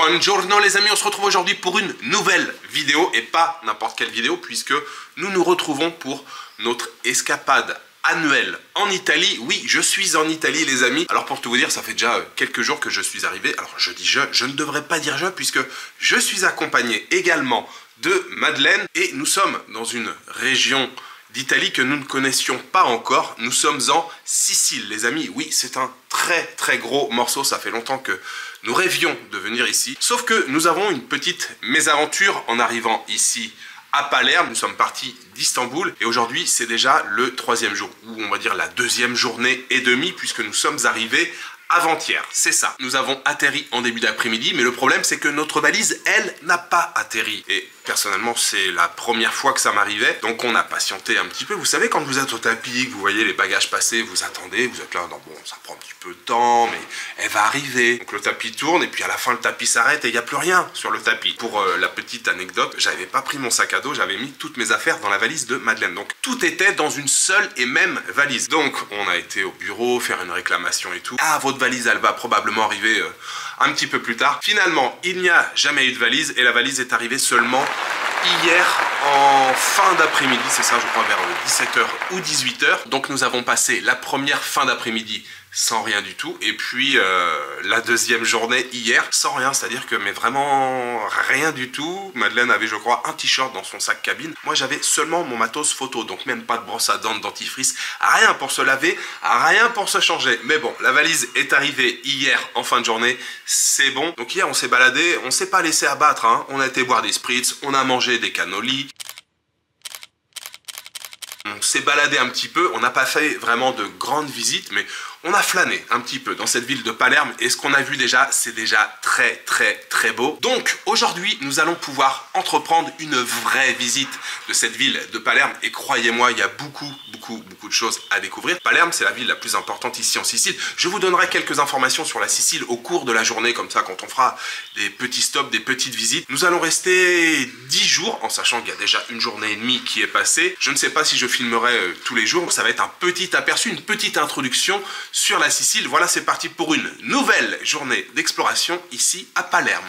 Buongiorno les amis, on se retrouve aujourd'hui pour une nouvelle vidéo et pas n'importe quelle vidéo puisque nous nous retrouvons pour notre escapade annuelle en Italie. Oui, je suis en Italie les amis. Alors pour tout vous dire, ça fait déjà quelques jours que je suis arrivé. Alors je dis je ne devrais pas dire je puisque je suis accompagné également de Madeleine et nous sommes dans une région d'Italie que nous ne connaissions pas encore. Nous sommes en Sicile les amis. Oui, c'est un très gros morceau, ça fait longtemps que nous rêvions de venir ici. Sauf que nous avons une petite mésaventure en arrivant ici à Palerme. Nous sommes partis d'Istanbul et aujourd'hui c'est déjà le 3e jour, ou on va dire la 2e journée et demie puisque nous sommes arrivés avant-hier, c'est ça. Nous avons atterri en début d'après-midi, mais le problème c'est que notre valise, elle, n'a pas atterri. Et personnellement, c'est la première fois que ça m'arrivait, donc on a patienté un petit peu. Vous savez, quand vous êtes au tapis, que vous voyez les bagages passer, vous attendez, vous êtes là, non bon, ça prend un petit peu de temps, mais elle va arriver. Donc le tapis tourne, et puis à la fin, le tapis s'arrête, et il n'y a plus rien sur le tapis. Pour la petite anecdote, j'avais pas pris mon sac à dos, j'avais mis toutes mes affaires dans la valise de Madeleine. Donc tout était dans une seule et même valise. Donc on a été au bureau, faire une réclamation et tout. Ah, votre valise, elle va probablement arriver un petit peu plus tard. Finalement, il n'y a jamais eu de valise et la valise est arrivée seulement hier en fin d'après-midi, c'est ça je crois vers 17h ou 18h. Donc nous avons passé la première fin d'après-midi sans rien du tout et puis la deuxième journée hier sans rien, c'est-à-dire que mais vraiment rien du tout. Madeleine avait je crois un t-shirt dans son sac cabine, moi j'avais seulement mon matos photo, donc même pas de brosse à dents, de dentifrice, rien pour se laver, rien pour se changer. Mais bon, la valise est arrivée hier en fin de journée, c'est bon. Donc hier on s'est baladé, on s'est pas laissé abattre, hein. On a été boire des spritz, on a mangé des cannolis. On s'est baladé un petit peu, on n'a pas fait vraiment de grandes visites, mais on a flâné un petit peu dans cette ville de Palerme et ce qu'on a vu déjà, c'est déjà très beau. Donc aujourd'hui, nous allons pouvoir entreprendre une vraie visite de cette ville de Palerme et croyez-moi, il y a beaucoup de choses à découvrir. Palerme, c'est la ville la plus importante ici en Sicile. Je vous donnerai quelques informations sur la Sicile au cours de la journée, comme ça quand on fera des petits stops, des petites visites. Nous allons rester 10 jours, en sachant qu'il y a déjà une journée et demie qui est passée. Je ne sais pas si je filmerai tous les jours, ça va être un petit aperçu, une petite introduction sur la Sicile. Voilà, c'est parti pour une nouvelle journée d'exploration ici à Palerme.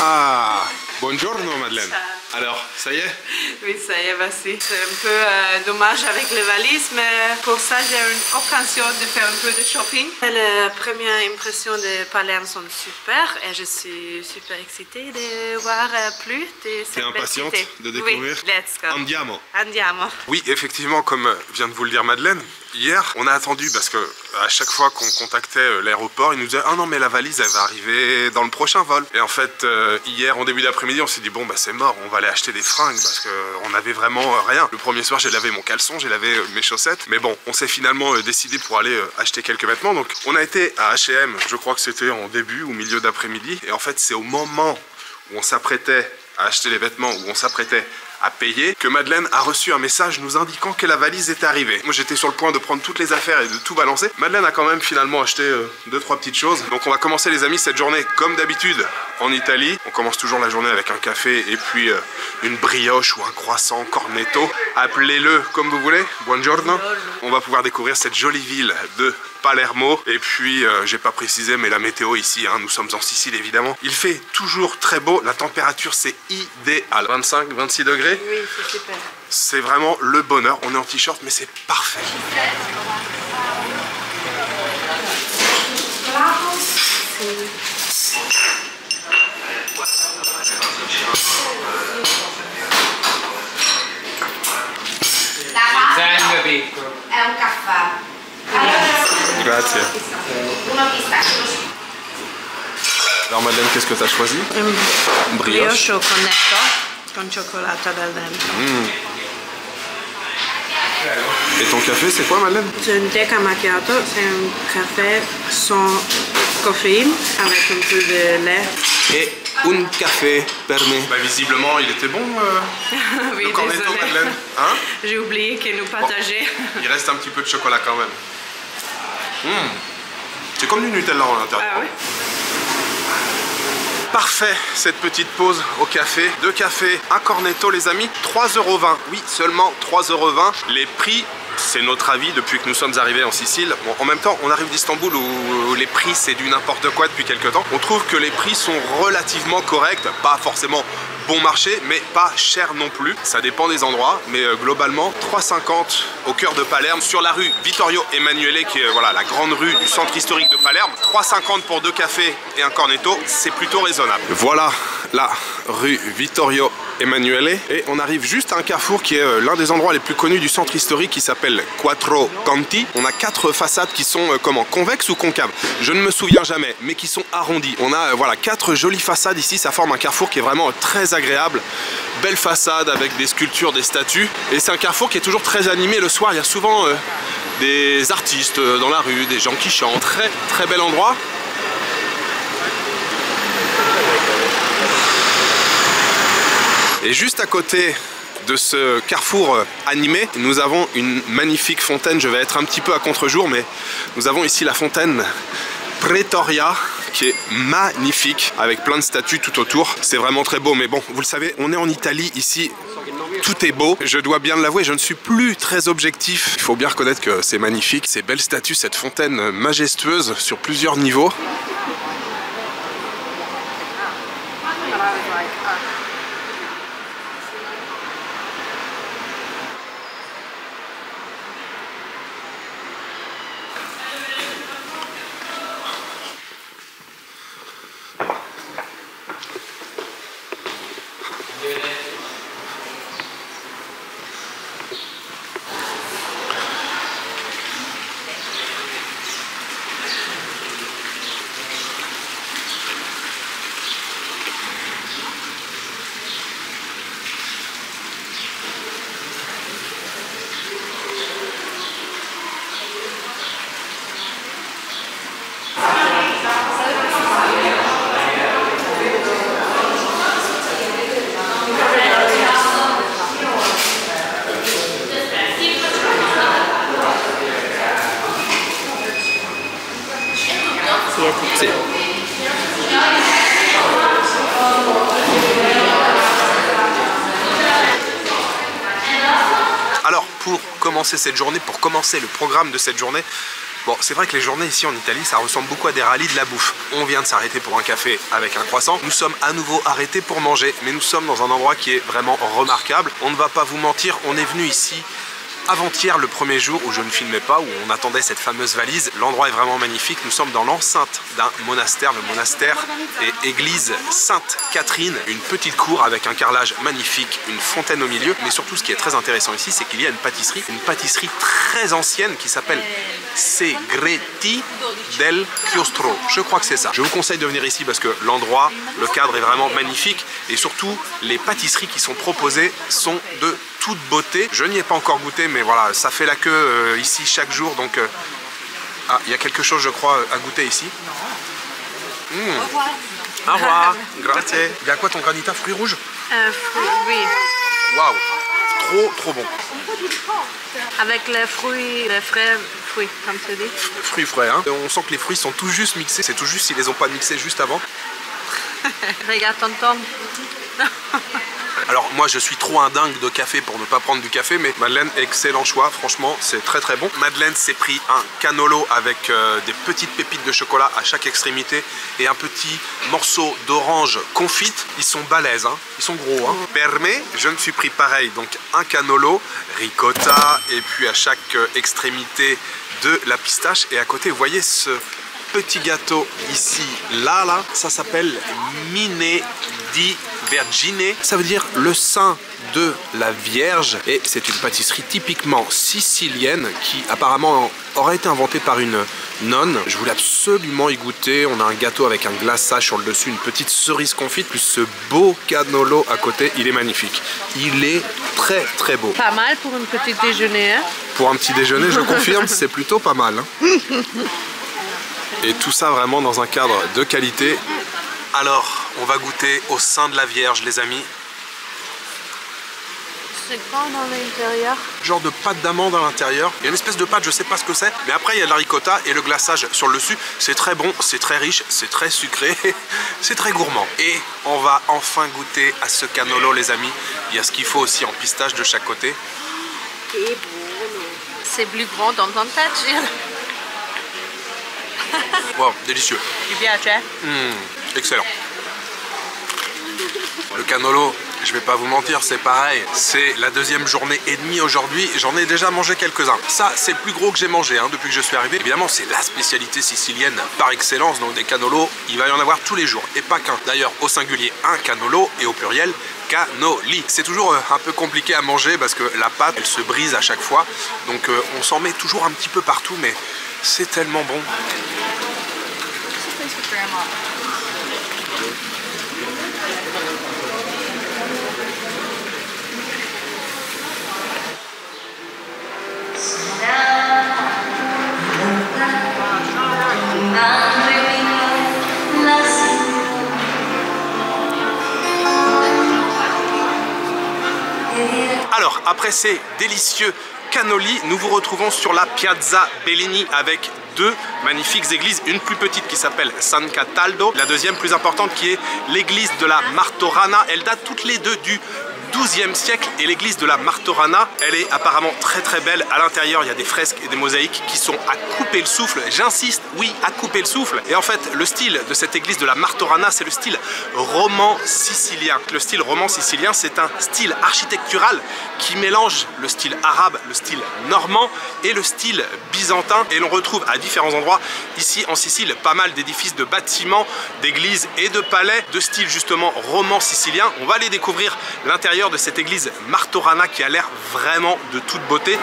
Ah, buongiorno Madeleine. Alors, ça y est? Oui, ça y est, voici. C'est un peu dommage avec les valises, mais pour ça, j'ai une occasion de faire un peu de shopping. Les premières impressions de Palerme sont super et je suis super excitée de voir plus de cette. T'es impatiente de découvrir? Oui, let's go. Andiamo. Andiamo. Oui, effectivement, comme vient de vous le dire Madeleine, hier, on a attendu parce que à chaque fois qu'on contactait l'aéroport, ils nous disaient « Ah non, mais la valise, elle va arriver dans le prochain vol. » Et en fait, hier, en début d'après-midi, on s'est dit « Bon, bah c'est mort, on va aller acheter des fringues parce qu'on avait vraiment rien. » Le premier soir, j'ai lavé mon caleçon, j'ai lavé mes chaussettes. Mais bon, on s'est finalement décidé pour aller acheter quelques vêtements. Donc, on a été à H&M, je crois que c'était en début ou milieu d'après-midi. Et en fait, c'est au moment où on s'apprêtait à acheter les vêtements, où on s'apprêtait à payer, que Madeleine a reçu un message nous indiquant que la valise était arrivée. Moi j'étais sur le point de prendre toutes les affaires et de tout balancer. Madeleine a quand même finalement acheté 2-3 petites choses. Donc on va commencer les amis cette journée comme d'habitude en Italie. On commence toujours la journée avec un café et puis une brioche ou un croissant cornetto. Appelez-le comme vous voulez. Buongiorno. On va pouvoir découvrir cette jolie ville de Palermo. Et puis j'ai pas précisé mais la météo ici, hein, nous sommes en Sicile évidemment. Il fait toujours très beau, la température c'est idéal. 25-26 degrés. Oui, c'est super. C'est vraiment le bonheur. On est en t-shirt, mais c'est parfait. È un caffè. Grazie. Uno pistacchio. Alors Madeleine, qu'est-ce que tu as choisi? Brioche au cornetto con cioccolata del dentro. Et ton café, c'est quoi Madeleine? C'est un deca macchiato, c'est un café sans caféine avec un peu de lait. Et un café per me. Bah visiblement, il était bon Oui, le cornetto désolée. Madeleine. Hein? J'ai oublié que nous partageons. Bon, il reste un petit peu de chocolat quand même. C'est comme du Nutella en l'intérieur. Ah oui. Parfait, cette petite pause au café. 2 cafés, un cornetto les amis, 3,20 €. Oui, seulement 3,20 €. Les prix c'est notre avis depuis que nous sommes arrivés en Sicile. Bon, en même temps, on arrive d'Istanbul où les prix c'est du n'importe quoi depuis quelques temps. On trouve que les prix sont relativement corrects, pas forcément bon marché, mais pas cher non plus. Ça dépend des endroits, mais globalement 3,50 au cœur de Palerme, sur la rue Vittorio Emanuele, qui est voilà, la grande rue du centre historique de Palerme. 3,50 pour 2 cafés et un cornetto, c'est plutôt raisonnable. Voilà la rue Vittorio Emanuele, et on arrive juste à un carrefour qui est l'un des endroits les plus connus du centre historique, qui s'appelle Quattro Canti. On a 4 façades qui sont comment, convexes ou concaves, je ne me souviens jamais, mais qui sont arrondies. On a voilà 4 jolies façades ici, ça forme un carrefour qui est vraiment très agréable. Belle façade avec des sculptures, des statues, et c'est un carrefour qui est toujours très animé. Le soir il y a souvent des artistes dans la rue, des gens qui chantent. Très très bel endroit. Et juste à côté de ce carrefour animé, nous avons une magnifique fontaine. Je vais être un petit peu à contre-jour, mais nous avons ici la fontaine Pretoria, qui est magnifique, avec plein de statues tout autour. C'est vraiment très beau, mais bon, vous le savez, on est en Italie, ici, tout est beau. Je dois bien l'avouer, je ne suis plus très objectif. Il faut bien reconnaître que c'est magnifique, ces belles statues, cette fontaine majestueuse sur plusieurs niveaux. Sì. Alors, pour commencer cette journée, pour commencer le programme de cette journée, bon, c'est vrai que les journées ici en Italie, ça ressemble beaucoup à des rallyes de la bouffe. On vient de s'arrêter pour un café avec un croissant. Nous sommes à nouveau arrêtés pour manger, mais nous sommes dans un endroit qui est vraiment remarquable. On ne va pas vous mentir, on est venu ici avant-hier, le premier jour où je ne filmais pas, où on attendait cette fameuse valise. L'endroit est vraiment magnifique. Nous sommes dans l'enceinte d'un monastère, le monastère et église Sainte-Catherine. Une petite cour avec un carrelage magnifique, une fontaine au milieu. Mais surtout, ce qui est très intéressant ici, c'est qu'il y a une pâtisserie très ancienne qui s'appelle Segreti del Chiostro. Je crois que c'est ça. Je vous conseille de venir ici parce que l'endroit, le cadre est vraiment magnifique, et surtout, les pâtisseries qui sont proposées sont de toute beauté. Je n'y ai pas encore goûté, mais voilà, ça fait la queue ici chaque jour, donc ah, il y a quelque chose, je crois, à goûter ici. Au revoir. Grazie. Il y a quoi ton granita, fruits rouges? Oui. Waouh, trop bon. Avec les fruits, les frais fruits, comme tu dis. Fruits frais, hein. On sent que les fruits sont tout juste mixés. C'est tout juste s'ils les ont pas mixés juste avant. Regarde tonton. Alors moi je suis trop un dingue de café pour ne pas prendre du café, mais Madeleine, excellent choix, franchement c'est très bon. Madeleine s'est pris un cannolo avec des petites pépites de chocolat à chaque extrémité et un petit morceau d'orange confite. Ils sont balèzes, hein. Ils sont gros, hein. Per me, je me suis pris pareil, donc un cannolo, ricotta, et puis à chaque extrémité de la pistache, et à côté vous voyez ce petit gâteau ici, là, ça s'appelle Mine di Vergine, ça veut dire le sein de la Vierge, et c'est une pâtisserie typiquement sicilienne qui apparemment aurait été inventée par une nonne. Je voulais absolument y goûter. On a un gâteau avec un glaçage sur le dessus, une petite cerise confite, plus ce beau cannolo à côté. Il est magnifique, il est très beau. Pas mal pour un petit déjeuner, hein? Pour un petit déjeuner, je confirme, c'est plutôt pas mal, hein. Et tout ça vraiment dans un cadre de qualité. Alors, on va goûter au sein de la Vierge, les amis. C'est quoi dans l'intérieur? Genre de pâte d'amande à l'intérieur. Il y a une espèce de pâte, je sais pas ce que c'est. Mais après, il y a de la ricotta et le glaçage sur le dessus. C'est très bon, c'est très riche, c'est très sucré. C'est très gourmand. Et on va enfin goûter à ce cannolo, les amis. Il y a ce qu'il faut aussi en pistache de chaque côté. c'est plus grand dans ton tête, Gilles. Wow, délicieux. Tu piace? Excellent. Le cannolo, je vais pas vous mentir, c'est pareil. C'est la deuxième journée et demie aujourd'hui. J'en ai déjà mangé quelques-uns. Ça, c'est le plus gros que j'ai mangé depuis que je suis arrivé. Évidemment, c'est la spécialité sicilienne par excellence. Donc des canolos, il va y en avoir tous les jours. Et pas qu'un. D'ailleurs, au singulier, un canolo et au pluriel, cannoli. C'est toujours un peu compliqué à manger parce que la pâte, elle se brise à chaque fois. Donc on s'en met toujours un petit peu partout, mais c'est tellement bon. Alors, après ces délicieux cannoli, nous vous retrouvons sur la Piazza Bellini avec deux magnifiques églises, une plus petite qui s'appelle San Cataldo, la deuxième plus importante qui est l'église de la Martorana. Elles datent toutes les deux du XIIe siècle et l'église de la Martorana, elle est apparemment très belle. À l'intérieur, il y a des fresques et des mosaïques qui sont à couper le souffle. J'insiste, oui, à couper le souffle. Et en fait, le style de cette église de la Martorana, c'est le style roman sicilien. Le style roman sicilien, c'est un style architectural qui mélange le style arabe, le style normand et le style byzantin. Et l'on retrouve à différents endroits ici en Sicile pas mal d'édifices, de bâtiments, d'églises et de palais de style justement roman sicilien. On va aller découvrir l'intérieur de cette église Martorana qui a l'air vraiment de toute beauté.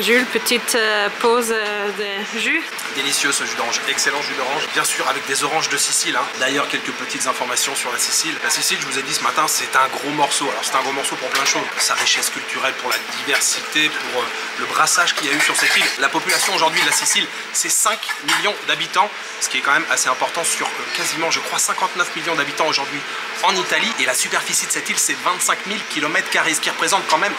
Jules, petite pause de jus. Délicieux ce jus d'orange, excellent jus d'orange, bien sûr avec des oranges de Sicile. D'ailleurs, quelques petites informations sur la Sicile. La Sicile, je vous ai dit ce matin, c'est un gros morceau. Alors c'est un gros morceau pour plein de choses. Sa richesse culturelle, pour la diversité, pour le brassage qu'il y a eu sur cette île. La population aujourd'hui de la Sicile, c'est 5 millions d'habitants, ce qui est quand même assez important sur quasiment, je crois, 59 millions d'habitants aujourd'hui en Italie. Et la superficie de cette île, c'est 25 000 km², ce qui représente quand même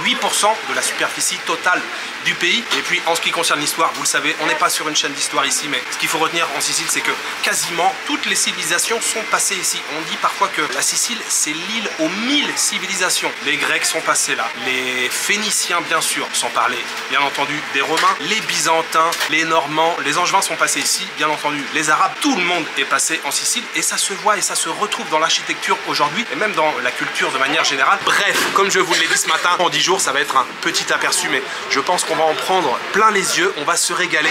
8% de la superficie totale du pays. Et puis en ce qui concerne l'histoire, vous le savez, on n'est pas sur une chaîne d'histoire ici, mais ce qu'il faut retenir en Sicile, c'est que quasiment toutes les civilisations sont passées ici. On dit parfois que la Sicile, c'est l'île aux 1000 civilisations. Les Grecs sont passés là, les Phéniciens bien sûr, sans parler bien entendu des Romains, les Byzantins, les Normands, les Angevins sont passés ici, bien entendu les Arabes, tout le monde est passé en Sicile et ça se voit et ça se retrouve dans l'architecture aujourd'hui et même dans la culture de manière générale. Bref, comme je vous l'ai dit ce matin, en 10 jours ça va être un petit aperçu, mais je pense qu'on va en prendre plein les yeux, on va se régaler.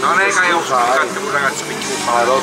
Non è che io sono un ragazzo piccolo.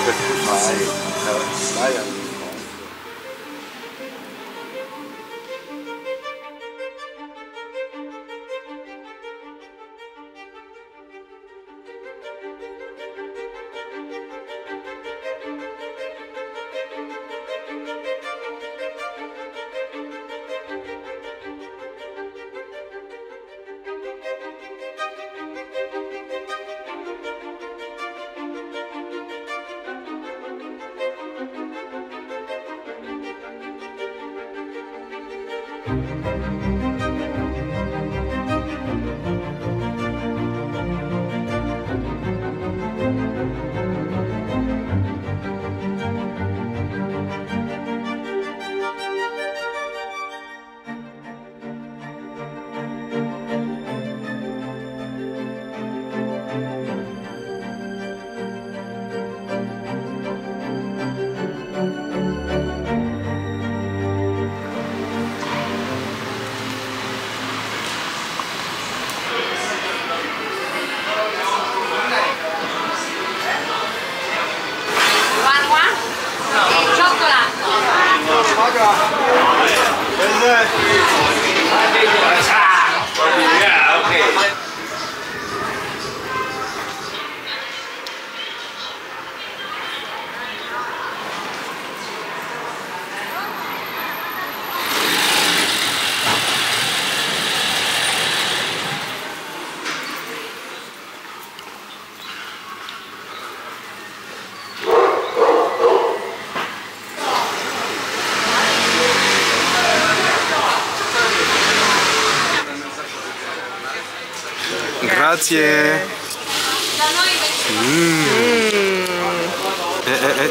Grazie.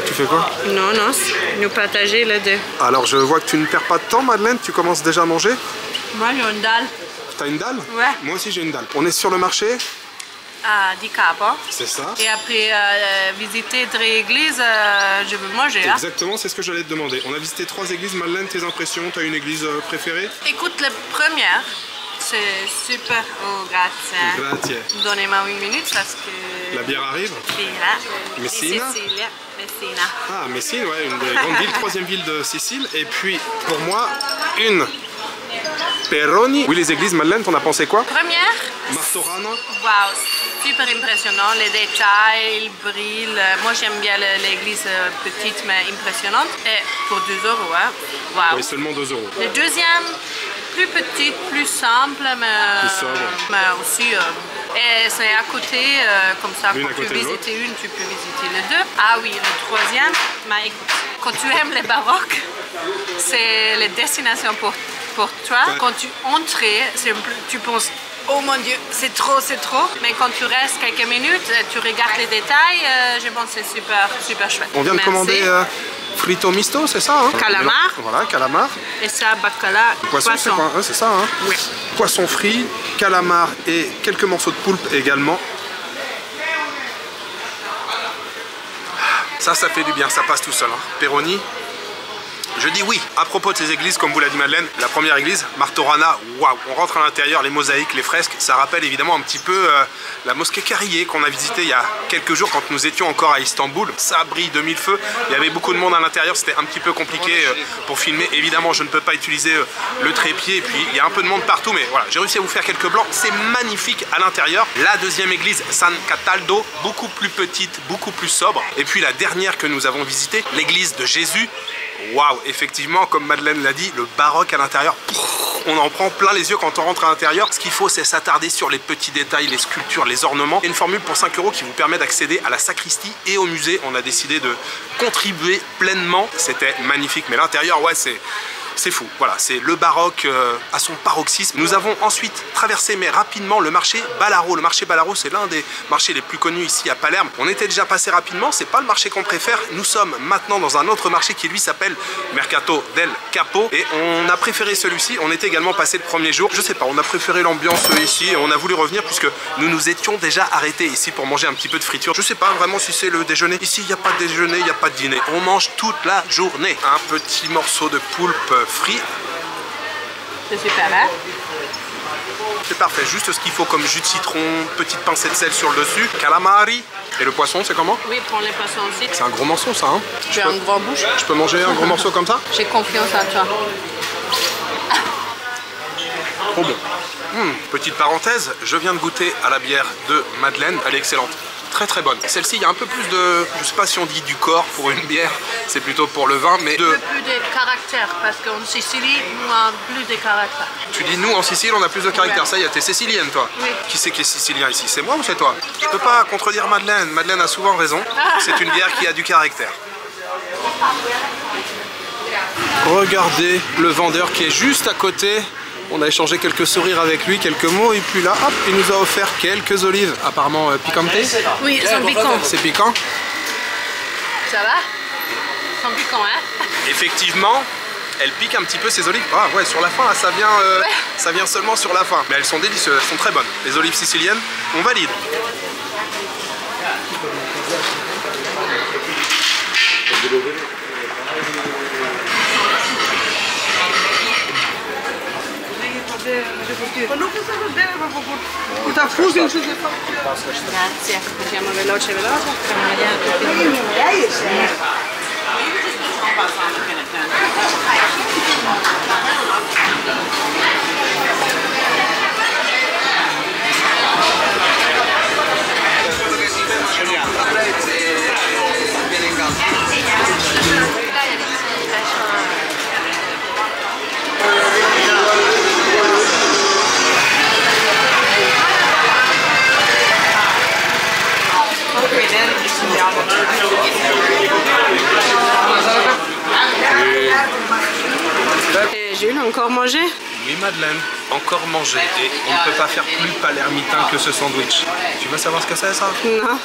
Tu fais quoi? Non, non, nous partager les deux. Alors je vois que tu ne perds pas de temps, Madeleine, tu commences déjà à manger? Moi, j'ai une dalle. T'as une dalle? Ouais. Moi aussi j'ai une dalle. On est sur le marché? Di Capo. C'est ça. Et après visiter 3 églises, je veux manger. Exactement, c'est ce que j'allais te demander. On a visité 3 églises. Madeleine, tes impressions? T'as une église préférée? Écoute, la première, c'est super. Oh, grazie. Grazie. Donnez-moi 1 minute parce que... La bière arrive? Messina. Messina? Messina. Ah, Messine, ouais, une des grandes villes, 3e ville de Sicile. Et puis, pour moi, une Peroni. Oui, les églises, Madeleine, t'en as pensé quoi? Première. Martorana. Waouh, super impressionnant, les détails, il brille. Moi j'aime bien l'église petite mais impressionnante. Et pour 2 €, hein. Waouh. Oui, seulement 2 €. Le deuxième, plus petite, plus simple, mais, Plus sobre. mais aussi. Et c'est à côté, comme ça, L'une à quand tu côté de visites une, tu peux visiter les deux. Ah oui, le troisième, mais écoute, quand tu aimes les baroques, c'est la destination pour toi. Ouais. Quand tu entres, tu penses, oh mon Dieu, c'est trop, c'est trop. Mais quand tu restes quelques minutes, tu regardes les détails, je pense que c'est super, super chouette. On vient de commander frito misto, c'est ça hein? Calamar. Voilà, calamar. Et ça, bacala, Poisson, c'est quoi hein, c'est ça hein? Oui. Poisson frit, calamar et quelques morceaux de poulpe également. Ça fait du bien, ça passe tout seul. Hein. Peroni. Je dis oui. À propos de ces églises, comme vous l'a dit Madeleine, la première église, Martorana, waouh, on rentre à l'intérieur, les mosaïques, les fresques, ça rappelle évidemment un petit peu la mosquée Carrier qu'on a visitée il y a quelques jours quand nous étions encore à Istanbul. Ça brille de mille feux, il y avait beaucoup de monde à l'intérieur, c'était un petit peu compliqué pour filmer. Évidemment, je ne peux pas utiliser le trépied, et puis il y a un peu de monde partout, mais voilà, j'ai réussi à vous faire quelques blancs. C'est magnifique à l'intérieur. La deuxième église, San Cataldo, beaucoup plus petite, beaucoup plus sobre. Et puis la dernière que nous avons visitée, l'église de Jésus. Waouh, effectivement, comme Madeleine l'a dit, le baroque à l'intérieur, on en prend plein les yeux quand on rentre à l'intérieur. Ce qu'il faut, c'est s'attarder sur les petits détails, les sculptures, les ornements. Et une formule pour 5 € qui vous permet d'accéder à la sacristie et au musée. On a décidé de contribuer pleinement. C'était magnifique, mais l'intérieur, ouais, c'est fou. Voilà, c'est le baroque à son paroxysme. Nous avons ensuite traversé, mais rapidement, le marché Ballarò. Le marché Ballarò, c'est l'un des marchés les plus connus ici à Palerme. On était déjà passé rapidement, c'est pas le marché qu'on préfère. Nous sommes maintenant dans un autre marché qui lui s'appelle Mercato del Capo. Et on a préféré celui-ci. On était également passé le premier jour. Je sais pas, on a préféré l'ambiance ici et on a voulu revenir puisque nous nous étions déjà arrêtés ici pour manger un petit peu de friture. Je sais pas vraiment si c'est le déjeuner. Ici, il n'y a pas de déjeuner, il n'y a pas de dîner. On mange toute la journée. Un petit morceau de poulpe frit. C'est super, hein? C'est parfait, juste ce qu'il faut comme jus de citron, petite pincée de sel sur le dessus, calamari. Et le poisson, c'est comment? Oui, prends les poissons aussi. C'est un gros morceau ça, hein? Tu as une grande bouche. Je peux manger un gros morceau comme ça? J'ai confiance en toi. Trop bon. Petite parenthèse, je viens de goûter à la bière de Madeleine, elle est excellente. Très très bonne. Celle-ci, il y a un peu plus de, je sais pas si on dit du corps pour une bière, c'est plutôt pour le vin, mais Un peu plus de caractère, parce qu'en Sicile, nous avons plus de caractère. Tu dis nous en Sicile on a plus de caractère, Ouais. ça y est, t'es sicilienne toi. Oui. Qui c'est qui est sicilien ici? C'est moi ou c'est toi? Je peux pas contredire Madeleine, Madeleine a souvent raison. C'est une bière qui a du caractère. Regardez le vendeur qui est juste à côté. On a échangé quelques sourires avec lui, quelques mots, et puis là, hop, il nous a offert quelques olives, apparemment piquantes. Oui, ils sont piquants. C'est piquant. Ça va? Ils sont piquants, hein? Effectivement, elle pique un petit peu ces olives. Ah ouais, sur la fin, là, ça vient seulement sur la fin. Mais elles sont délicieuses, elles sont très bonnes. Les olives siciliennes, on valide. Grazie. Facciamo veloce, facciamo vedere tutti. Jules, encore manger? Oui Madeleine, encore manger et on ne peut pas faire plus palermitain que ce sandwich. Tu veux savoir ce que c'est ça? Non.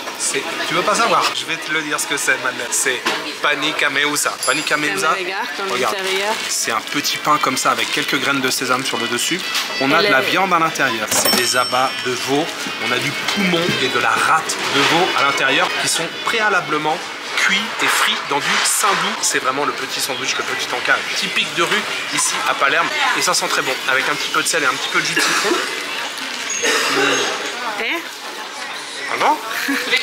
Tu veux pas savoir? Je vais te le dire ce que c'est Madeleine. C'est pani kameusa. Pani kameusa, regarde, c'est un petit pain comme ça avec quelques graines de sésame sur le dessus. On a de la viande à l'intérieur. C'est des abats de veau. On a du poumon et de la rate de veau à l'intérieur qui sont préalablement cuit et frit dans du saindoux. C'est vraiment le petit sandwich, le petit encas typique de rue ici à Palerme. Et ça sent très bon, avec un petit peu de sel et un petit peu de jus de citron. Ah non?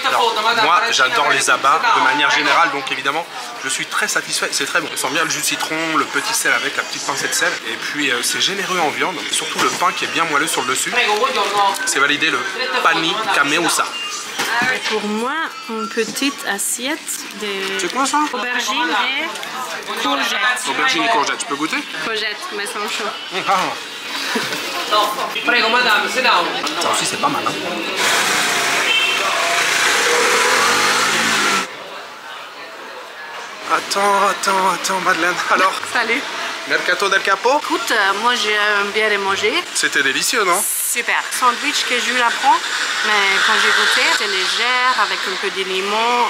Alors, moi j'adore les abats de manière générale, donc évidemment je suis très satisfait, c'est très bon. On sent bien le jus de citron, le petit sel avec la petite pincée de sel, et puis c'est généreux en viande, surtout le pain qui est bien moelleux sur le dessus. C'est validé le pani kameusa. Pour moi, une petite assiette de c'est quoi ça? Aubergines et courgettes. Aubergines et courgettes, tu peux goûter? Courgettes, mais sans chaud. Prego madame, sit down. Ça aussi c'est pas mal hein? Attends Madeleine, alors? Salut. Mercato del Capo? Écoute, moi j'aime bien les manger. C'était délicieux non? Super. Sandwich que Jules apprend, mais quand j'ai goûté, c'est légère avec un peu de limon.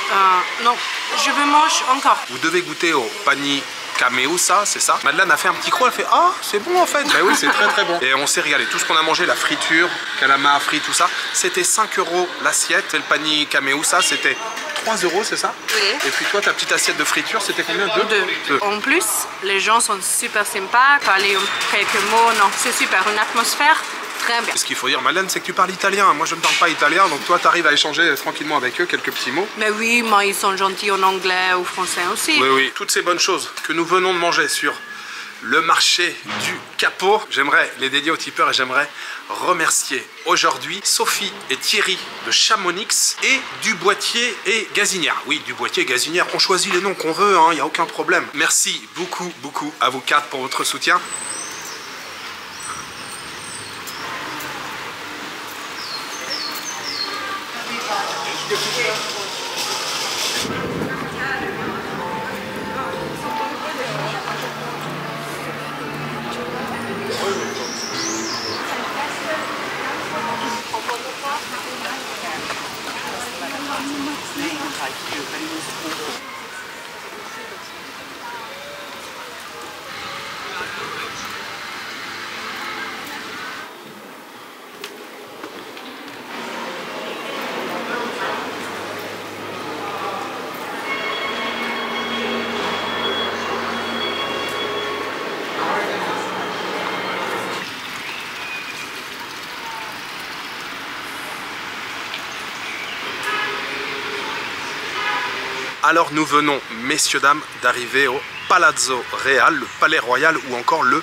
Non, je veux manger encore. Vous devez goûter au pani kameusa, c'est ça? Madeleine a fait un petit croc, elle fait ah c'est bon en fait. Ben oui c'est très bon. Et on s'est régalé, tout ce qu'on a mangé, la friture, calamar frit, tout ça, c'était 5 € l'assiette. Et le pani kameusa c'était 3 €, c'est ça? Oui. Et puis toi ta petite assiette de friture c'était combien? 2. En plus, les gens sont super sympas, parler quelques mots, non, c'est super, une atmosphère très bien. Ce qu'il faut dire Madeleine c'est que tu parles italien, moi je ne parle pas italien, donc toi tu arrives à échanger tranquillement avec eux quelques petits mots. Mais oui, moi ils sont gentils en anglais ou français aussi. Oui, toutes ces bonnes choses que nous venons de manger sur le marché du Capo, j'aimerais les dédier aux tipeurs et j'aimerais remercier aujourd'hui Sophie et Thierry de Chamonix et Duboitier et Gazinière. Oui, Duboitier et Gazinière, on choisit les noms qu'on veut, il n'y a aucun problème. Merci beaucoup à vous quatre pour votre soutien. Alors nous venons, messieurs, dames, d'arriver au Palazzo Real, le Palais Royal ou encore le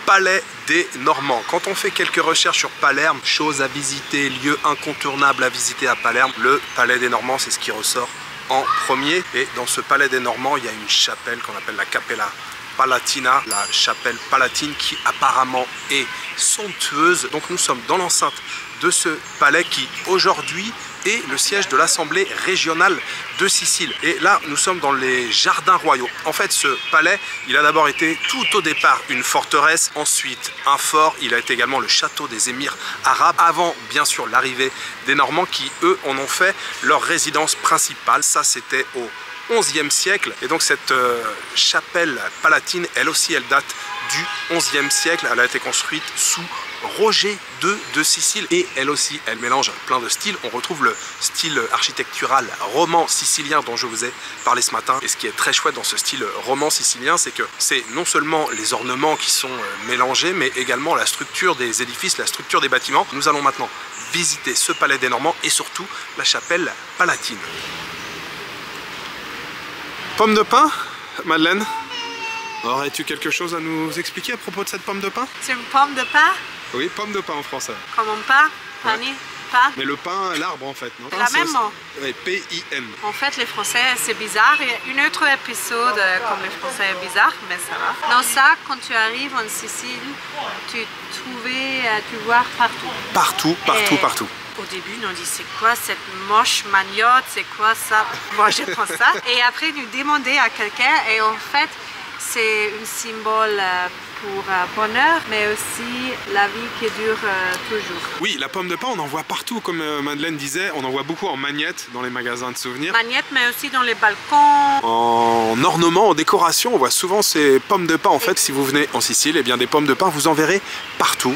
Palais des Normands. Quand on fait quelques recherches sur Palerme, choses à visiter, lieux incontournables à visiter à Palerme, le Palais des Normands c'est ce qui ressort en premier. Et dans ce Palais des Normands, il y a une chapelle qu'on appelle la Cappella Palatina, la chapelle palatine qui apparemment est somptueuse. Donc nous sommes dans l'enceinte de ce palais qui aujourd'hui est le siège de l'Assemblée régionale de Sicile. Et là, nous sommes dans les jardins royaux. En fait, ce palais, il a d'abord été tout au départ une forteresse, ensuite un fort. Il a été également le château des émirs arabes, avant bien sûr l'arrivée des Normands qui, eux, en ont fait leur résidence principale. Ça, c'était au XIe siècle. Et donc cette chapelle palatine, elle aussi, elle date du XIe siècle. Elle a été construite sous Roger II de Sicile et elle aussi, elle mélange plein de styles. On retrouve le style architectural roman sicilien dont je vous ai parlé ce matin. Et ce qui est très chouette dans ce style roman sicilien, c'est que c'est non seulement les ornements qui sont mélangés, mais également la structure des édifices, la structure des bâtiments. Nous allons maintenant visiter ce palais des Normands et surtout la chapelle palatine. Pomme de pin, Madeleine? Aurais-tu quelque chose à nous expliquer à propos de cette pomme de pin? C'est une pomme de pain, Oui, pomme de pin en français. comme un pain, panier, pain. Mais le pain, l'arbre en fait, non? La même mot. Oui, P-I-N. En fait, les Français, c'est bizarre. Il y a un autre épisode comme les Français est bizarre, mais ça va. Dans ça, quand tu arrives en Sicile, tu vois partout. Partout, Et partout. Au début, on dit c'est quoi cette moche maniotte, c'est quoi ça? Moi, je prends ça. Et après, nous demander à quelqu'un, et en fait, c'est un symbole pour bonheur, mais aussi la vie qui dure toujours. Oui, la pomme de pin, on en voit partout, comme Madeleine disait, on en voit beaucoup en magnette dans les magasins de souvenirs. Magnette, mais aussi dans les balcons. En ornement, en décoration, on voit souvent ces pommes de pin. En fait, si vous venez en Sicile, eh bien des pommes de pin, vous en verrez partout.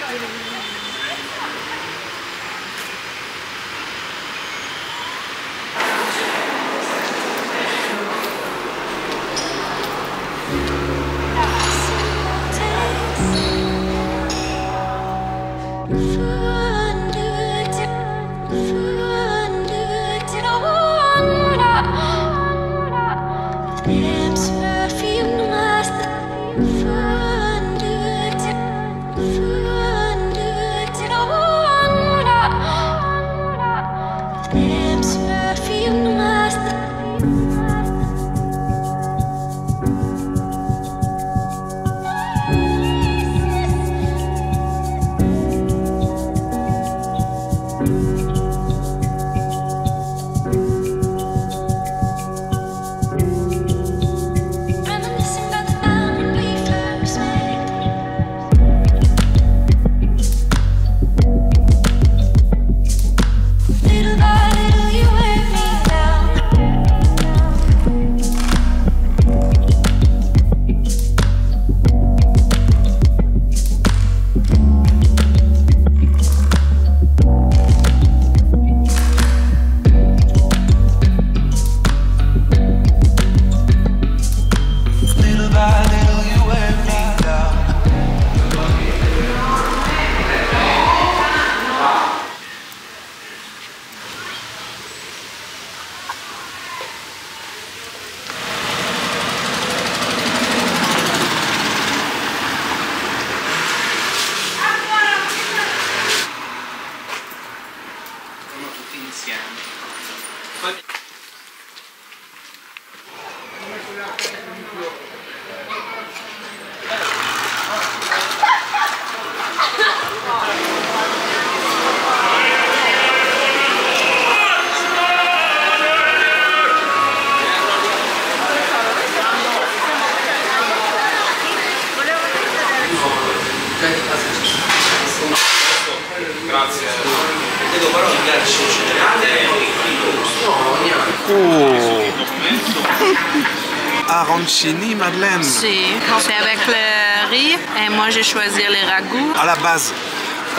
Arancini, Madeleine. C'est avec le riz et moi j'ai choisi les ragoûts. À la base,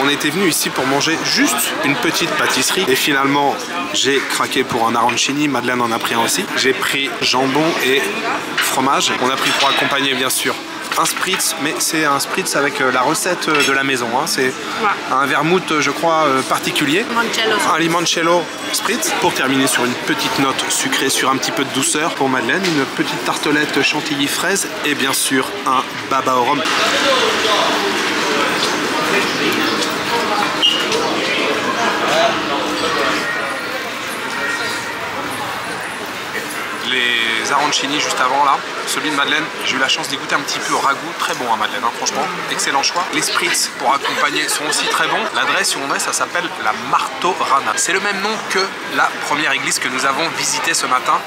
on était venu ici pour manger juste une petite pâtisserie et finalement j'ai craqué pour un arancini, Madeleine en a pris un aussi. J'ai pris jambon et fromage. On a pris pour accompagner bien sûr un spritz, mais c'est un spritz avec la recette de la maison. Hein. C'est un vermouth, je crois, particulier. Un limoncello spritz. Pour terminer sur une petite note sucrée, sur un petit peu de douceur pour Madeleine, une petite tartelette chantilly fraise et bien sûr un baba au rhum. Les arancini juste avant là, celui de Madeleine, j'ai eu la chance d'y goûter un petit peu au ragoût, très bon à Madeleine, hein, franchement, excellent choix. Les spritz pour accompagner sont aussi très bons. L'adresse où on est, ça s'appelle la Martorana. C'est le même nom que la première église que nous avons visitée ce matin.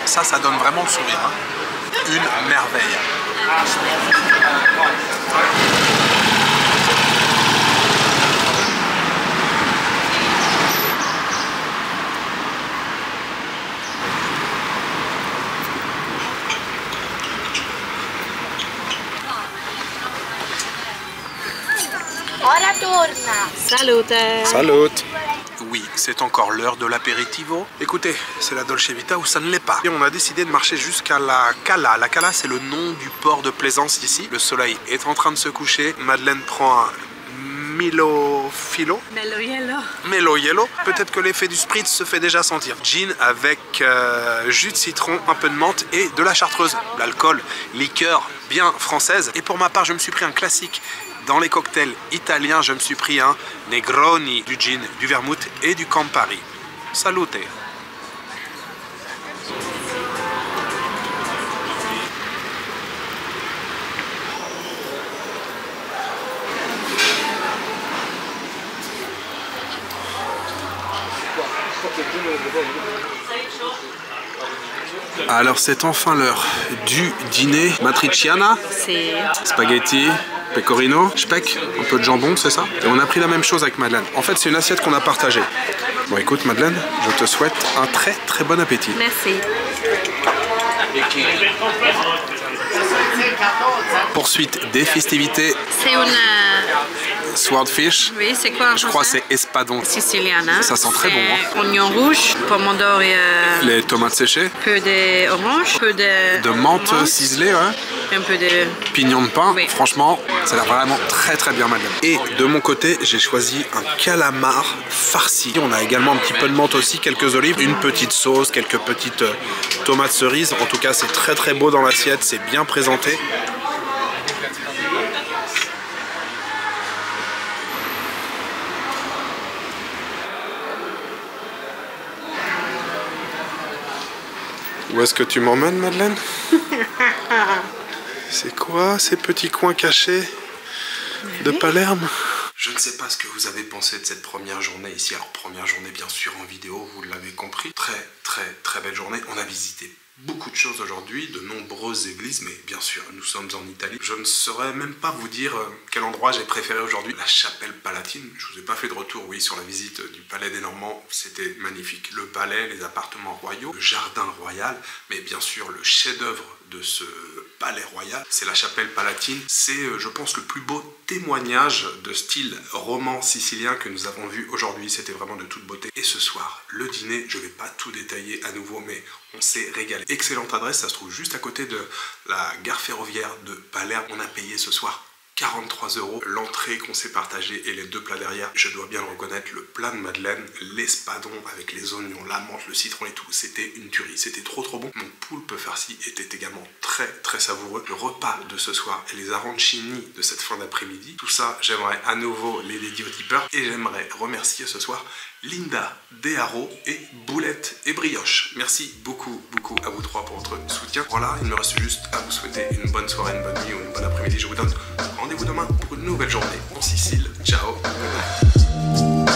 Ça donne vraiment le sourire, hein. Une merveille. Ora torna. Salute. Salut. Oui, c'est encore l'heure de l'apéritivo. Écoutez, c'est la Dolce Vita ou ça ne l'est pas. Et on a décidé de marcher jusqu'à la Cala. La Cala, c'est le nom du port de plaisance ici. Le soleil est en train de se coucher. Madeleine prend un Milo Filo. Mello Yellow. Mello Yellow. Peut-être que l'effet du spritz se fait déjà sentir. Gin avec jus de citron, un peu de menthe et de la chartreuse. L'alcool, liqueur bien française. Et pour ma part, je me suis pris un classique. Dans les cocktails italiens, je me suis pris un Negroni, du gin, du vermouth et du Campari. Salute! Alors c'est enfin l'heure du dîner. Matriciana, C'est spaghetti, pecorino, speck, un peu de jambon, c'est ça? Et on a pris la même chose avec Madeleine. En fait, c'est une assiette qu'on a partagée. Bon, écoute Madeleine, je te souhaite un très très bon appétit. merci. Poursuite des festivités. C'est une... Swordfish. Oui, c'est quoi en Je crois que français? c'est espadon. Sicilienne. Hein? Ça sent très bon, hein. Oignon rouge, pomodoro et Les tomates séchées. peu d'orange, peu De menthe ciselée, ouais. et un peu de... Pignon de pain. Oui. Franchement, ça a l'air vraiment très très bien Madeleine. Et de mon côté, j'ai choisi un calamar farci. On a également un petit peu de menthe aussi, quelques olives, une petite sauce, quelques petites tomates cerises. En tout cas, c'est très très beau dans l'assiette, c'est bien présenté. Où est-ce que tu m'emmènes, Madeleine? C'est quoi ces petits coins cachés de Palerme? Je ne sais pas ce que vous avez pensé de cette première journée ici. Alors première journée bien sûr en vidéo, vous l'avez compris. Très très très belle journée. On a visité beaucoup de choses aujourd'hui, de nombreuses églises, mais bien sûr nous sommes en Italie. Je ne saurais même pas vous dire quel endroit j'ai préféré aujourd'hui. La chapelle palatine, je vous ai pas fait de retour, oui, sur la visite du palais des Normands, c'était magnifique. Le palais, les appartements royaux, le jardin royal, mais bien sûr le chef-d'œuvre de ce palais royal, c'est la chapelle palatine. C'est, je pense, le plus beau témoignage de style roman sicilien que nous avons vu aujourd'hui. C'était vraiment de toute beauté. Et ce soir, le dîner, je vais pas tout détailler à nouveau, mais on s'est régalé. Excellente adresse, ça se trouve juste à côté de la gare ferroviaire de Palerme. On a payé ce soir 43 €. L'entrée qu'on s'est partagée et les deux plats derrière, je dois bien le reconnaître, le plat de Madeleine, l'espadon avec les oignons, la menthe, le citron et tout, c'était une tuerie, c'était trop trop bon. Mon poulpe farci était également très très savoureux. Le repas de ce soir et les arancini de cette fin d'après-midi, tout ça, j'aimerais à nouveau les dédier aux tipeurs et j'aimerais remercier ce soir Linda, Dearo et Boulette et Brioche. Merci beaucoup à vous trois pour votre soutien. Voilà, il me reste juste à vous souhaiter une bonne soirée, une bonne nuit ou une bonne après-midi. Je vous donne rendez-vous demain pour une nouvelle journée en Sicile. Ciao, good night.